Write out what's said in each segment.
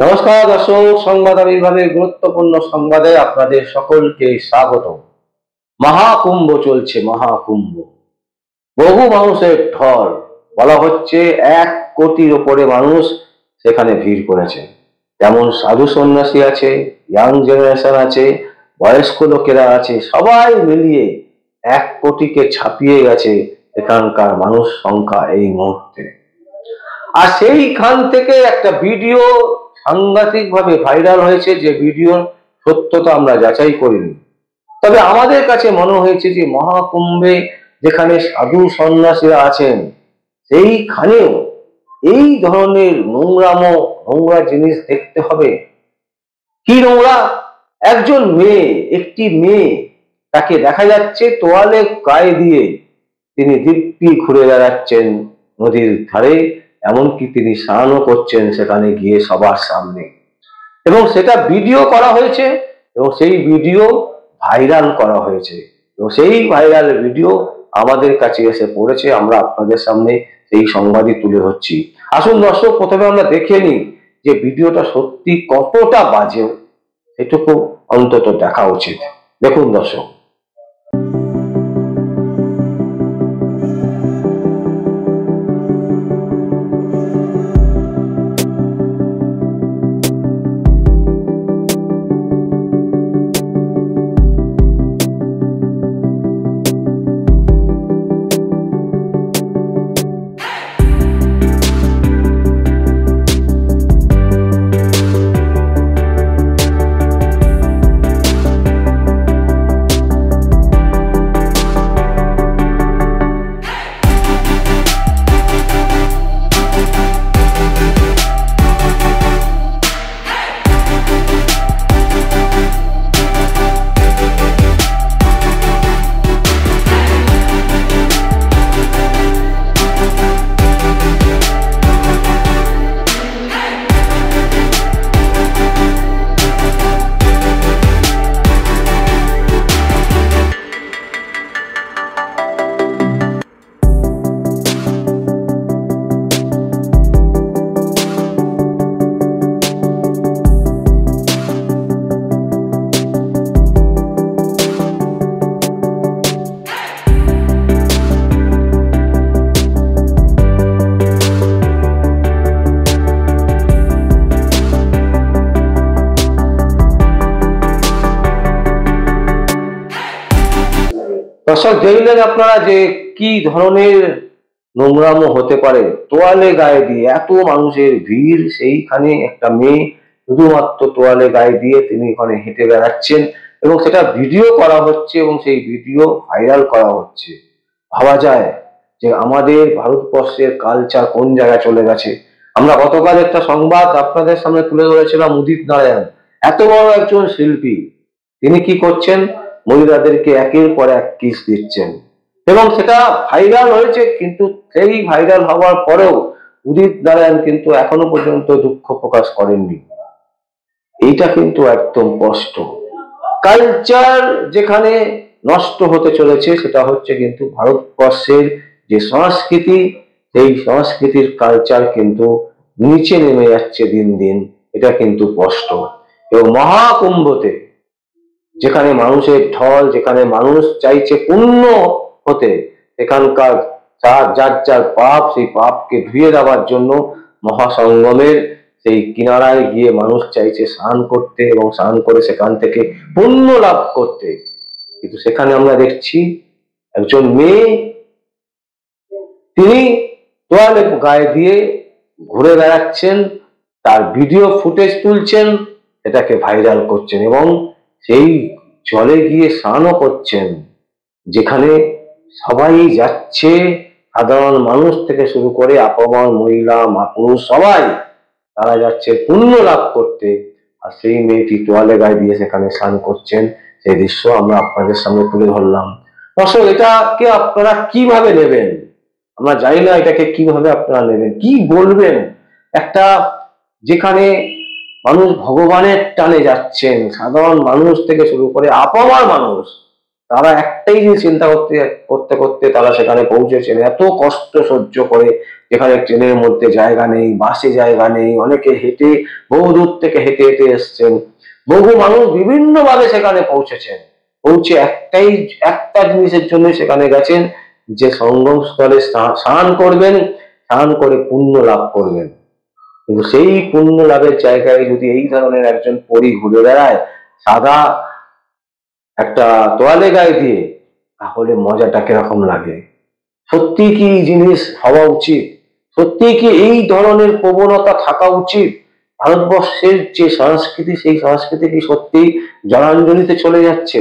নমস্কার দর্শক, সংবাদ আবির্ভাবের গুরুত্বপূর্ণ সংবাদে আপনাদের সকলকে স্বাগত। মহাকুম্ভ চলছে, মহাকুম্ভ। বহু মানুষের ঢল, বলা হচ্ছে 1 কোটির ওপরে মানুষ সেখানে ভিড় করেছে। যেমন সাধু সন্ন্যাসী আছে, ইয়াং জেনারেশন আছে, বয়স্ক লোকেরা আছে, সবাই মিলিয়ে 1 কোটিকে ছাপিয়ে গেছে এখানকার মানুষ সংখ্যা এই মুহূর্তে। আর সেইখান থেকে একটা ভিডিও সাংঘাতিকভাবে ভাইরাল হয়েছে, যে ভিডিওর সত্যতা আমরা যাচাই করিনি। তবে আমাদের কাছে মনে হয়েছে যে মহাকুম্ভে যেখানে সাধু সন্ন্যাসীরা আছেন, সেইখানেও এই ধরনের নোংরা জিনিস দেখতে হবে। কি নোংরা? একজন মেয়ে, একটি মেয়ে, তাকে দেখা যাচ্ছে তোয়ালে গায়ে দিয়ে তিনি দিব্যি ঘুরে বেড়াচ্ছেন নদীর ধারে। এমনকি তিনি স্নানও করছেন সেখানে গিয়ে সবার সামনে, এবং সেটা ভিডিও করা হয়েছে এবং সেই ভিডিও ভাইরাল করা হয়েছে, এবং সেই ভাইরাল ভিডিও আমাদের কাছে এসে পড়েছে। আমরা আপনাদের সামনে সেই সংবাদই তুলে ধরছি। আসুন দর্শক, প্রথমে আমরা দেখে নিই যে ভিডিওটা সত্যি কতটা বাজে, সেটুকু অন্তত দেখা উচিত। দেখুন দর্শক। দর্শক, দেখলেন আপনারা যে কি ধরনের নোংরামো হতে পারে। তোয়ালে গায়ে দিয়ে এত মানুষের ভিড়, সেইখানে একটা মেয়ে শুধুমাত্র তোয়ালে গায়ে দিয়ে তিনি ওখানে হেঁটে বেড়াচ্ছেন, এবং সেটা ভিডিও করা হচ্ছে এবং সেই ভিডিও ভাইরাল করা হচ্ছে। ভাবা যায় যে আমাদের ভারতবর্ষের কালচার কোন জায়গায় চলে গেছে। আমরা গতকাল একটা সংবাদ আপনাদের সামনে তুলে ধরেছিলাম। উদিত নারায়ণ, এত বড় একজন শিল্পী, তিনি কি করছেন? মহিলাদেরকে একের পর এক কিস দিচ্ছেন, এবং সেটা ভাইরাল হয়েছে। কিন্তু সেই ভাইরাল হওয়ার পরেও উদিত নারায়ণ কিন্তু এখনো পর্যন্ত দুঃখ প্রকাশ করেননি। এইটা কিন্তু একদম স্পষ্ট। কালচার যেখানে নষ্ট হতে চলেছে, সেটা হচ্ছে কিন্তু ভারতবর্ষের যে সংস্কৃতি, সেই সংস্কৃতির কালচার কিন্তু নিচে নেমে যাচ্ছে দিন দিন। এটা কিন্তু স্পষ্ট। এবং মহাকুম্ভতে যেখানে মানুষের ঢল, যেখানে মানুষ চাইছে পুণ্য হতে, সেখানকার যার যার পাপ, সেই পাপকে ধুয়ে দেওয়ার জন্য মহাসঙ্গমের সেই কিনারায় গিয়ে মানুষ চাইছে স্নান করতে, এবং স্নান করে সেখান থেকে পুণ্য লাভ করতে। কিন্তু সেখানে আমরা দেখছি একজন মেয়ে, তিনি তোয়ালে গায়ে দিয়ে ঘুরে বেড়াচ্ছেন, তার ভিডিও ফুটেজ তুলছেন, এটাকে ভাইরাল করছেন, এবং সেই জলে গিয়ে স্নানও করছেন, যেখানে সবাই যাচ্ছে, সাধারণ মানুষ থেকে শুরু করে আপামর মহিলা, পুরুষ, সবাই তারা যাচ্ছে পুণ্য লাভ করতে। আর সেই মেয়েটি তোয়ালে গায়ে দিয়ে সেখানে স্নান করছেন। সেই দৃশ্য আমরা আপনাদের সামনে তুলে ধরলাম। দর্শক, এটাকে আপনারা কিভাবে নেবেন আমরা জানি না। এটাকে কিভাবে আপনারা নেবেন, কি বলবেন? একটা যেখানে মানুষ ভগবানের টানে যাচ্ছেন, সাধারণ মানুষ থেকে শুরু করে আপামর মানুষ, তারা একটাই জিনিস চিন্তা করতে করতে করতে তারা সেখানে পৌঁছেছেন, এত কষ্ট সহ্য করে, যেখানে ট্রেনের মধ্যে জায়গা নেই, বাসে জায়গা নেই, অনেকে হেঁটে বহু দূর থেকে হেঁটে হেঁটে এসছেন, বহু মানুষ বিভিন্ন ভাবে সেখানে পৌঁছেছেন, পৌঁছে একটা জিনিসের জন্য সেখানে গেছেন, যে সঙ্গম স্থলে স্নান করবেন, স্নান করে পুণ্য লাভ করবেন। কিন্তু সেই পুণ্য লাভের জায়গায় যদি এই ধরনের একজন পরী ঘুরে বেড়ায় সাদা একটা তোয়ালে গায়ে দিয়ে, তাহলে মজাটা কিরকম লাগে? সত্যি কি এই জিনিস হওয়া উচিত? সত্যি কি এই ধরনের প্রবণতা থাকা উচিত? ভারতবর্ষের যে সংস্কৃতি, সেই সংস্কৃতি কি সত্যি জলাঞ্জলিতে চলে যাচ্ছে?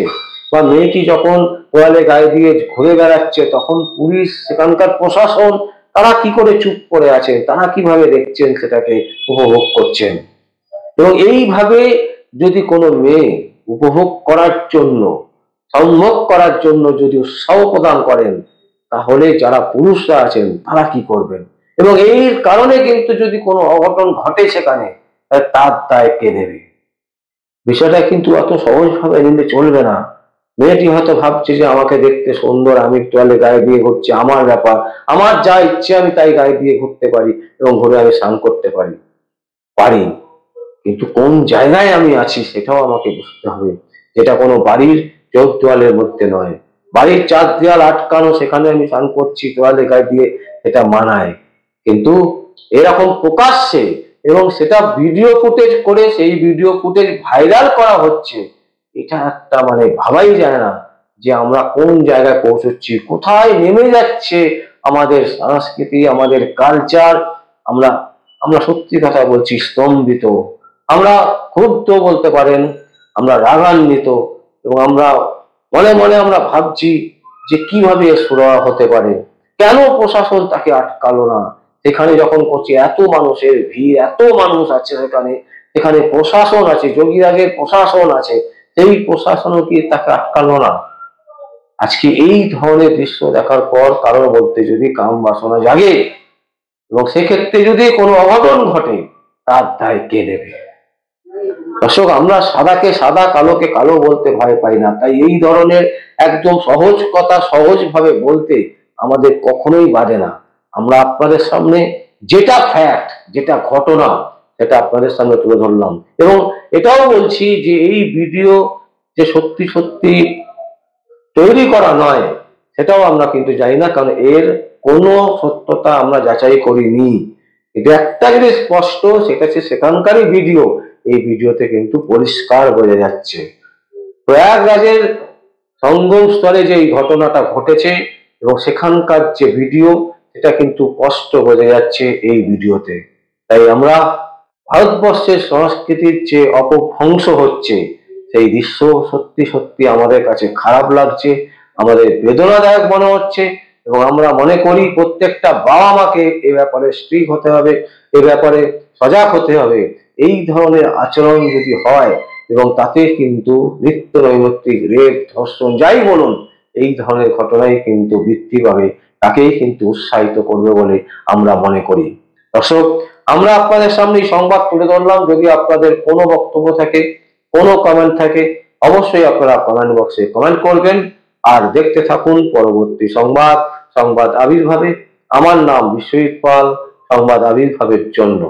বা মেয়েটি যখন তোয়ালে গায়ে দিয়ে ঘুরে বেড়াচ্ছে, তখন পুলিশ, সেখানকার প্রশাসন, তারা কি করে চুপ করে আছেন? তারা কিভাবে দেখছেন, সেটাকে উপভোগ করছেন? এবং এইভাবে যদি কোনো মেয়ে উপভোগ করার জন্য, সম্ভব করার জন্য যদি উৎসাহ প্রদান করেন, তাহলে যারা পুরুষরা আছেন তারা কি করবেন? এবং এই কারণে কিন্তু যদি কোনো অঘটন ঘটে সেখানে, তার দায় কে নেবে? বিষয়টা কিন্তু অত সহজভাবে নিলে চলবে না। মেয়েটি হয়তো ভাবছে যে আমাকে দেখতে সুন্দর, আমি তোয়ালে গায়ে দিয়ে ঘুরছি, আমার ব্যাপার, আমার যা ইচ্ছে আমি তাই গায়ে দিয়ে ঘুরতে পারি এবং ঘুরে আমি স্নান করতে পারি, পারি। কিন্তু কোন জায়গায় আমি আছি সেটাও আমাকে বুঝতে হবে। যেটা কোনো বাড়ির চোখ তোয়ালের মধ্যে নয়, বাড়ির চার দেয়াল আটকানো, সেখানে আমি স্নান করছি তোয়ালে গায়ে দিয়ে, এটা মানায়। কিন্তু এরকম প্রকাশ্যে, এবং সেটা ভিডিও ফুটেজ করে সেই ভিডিও ফুটেজ ভাইরাল করা হচ্ছে, এটা একটা ভাবাই যায় না যে আমরা কোন জায়গায় পৌঁছচ্ছি, কোথায় নেমে যাচ্ছে আমাদের সংস্কৃতি, আমাদের কালচার। আমরা আমরা সত্যি কথা বলছি, স্তম্ভিত, আমরা ক্ষুব্ধ বলতে পারেন, আমরা রাগান্বিত, এবং আমরা মনে মনে আমরা ভাবছি যে কিভাবে সুরা হতে পারে, কেন প্রশাসন তাকে আটকালো না? সেখানে যখন করছে, এত মানুষের ভিড়, এত মানুষ আছে সেখানে, সেখানে প্রশাসন আছে, যোগীরাজের প্রশাসন আছে, সেই প্রশাসনও কি তাকে আটকালো না? আজকে এই ধরনের দৃশ্য দেখার পর কারোর মধ্যে যদি কাম বাসনা জাগে, এবং সেক্ষেত্রে যদি কোনো অঘটন ঘটে, তার দায় কে নেবে? দর্শক, আমরা সাদাকে সাদা, কালোকে কালো বলতে ভয় পাই না, তাই এই ধরনের একদম সহজ কথা সহজ ভাবে বলতে আমাদের কখনোই বাধে না। আমরা আপনাদের সামনে যেটা ফ্যাক্ট, যেটা ঘটনা, সেটা আপনাদের সামনে তুলে ধরলাম, এবং এটাও বলছি যে এই ভিডিও যে সত্যি সত্যি তৈরি করা নয়, সেটাও আমরা কিন্তু জানি না, কারণ এর কোনো সত্যতা আমরা যাচাই করিনি। কিন্তু একটা জিনিস স্পষ্ট, সেটা হচ্ছে সেখানকারই ভিডিও, এই ভিডিওতে কিন্তু পরিষ্কার বোঝা যাচ্ছে প্রয়াগরাজের সঙ্গম স্থলে যে এই ঘটনাটা ঘটেছে, এবং সেখানকার যে ভিডিও, এটা কিন্তু স্পষ্ট বোঝা যাচ্ছে এই ভিডিওতে। তাই আমরা ভারতবর্ষের সংস্কৃতির যে অপভ্রংশ হচ্ছে, সেই দৃশ্য সত্যি সত্যি আমাদের কাছে খারাপ লাগছে, আমাদের বেদনাদায়ক মনে হচ্ছে, এবং আমরা মনে করি প্রত্যেকটা বাবা মাকে এ ব্যাপারে স্ট্রিক্ট হতে হবে, এ ব্যাপারে সজাগ হতে হবে। এই ধরনের আচরণ যদি হয়, এবং তাতে কিন্তু নিত্য নৈমিত্তিক রেপ, ধর্ষণ, যাই বলুন, এই ধরনের ঘটনাই কিন্তু বৃদ্ধি পাবে, তাকেই কিন্তু উৎসাহিত করবে বলে আমরা মনে করি। দর্শক, আমরা আপনাদের সামনে এই সংবাদ তুলে ধরলাম। যদি আপনাদের কোনো বক্তব্য থাকে, কোনো কমেন্ট থাকে, অবশ্যই আপনারা কমেন্ট বক্সে কমেন্ট করবেন। আর দেখতে থাকুন পরবর্তী সংবাদ, সংবাদ আবির্ভাবে। আমার নাম বিশ্বজিৎ পাল, সংবাদ আবির্ভাবের জন্য।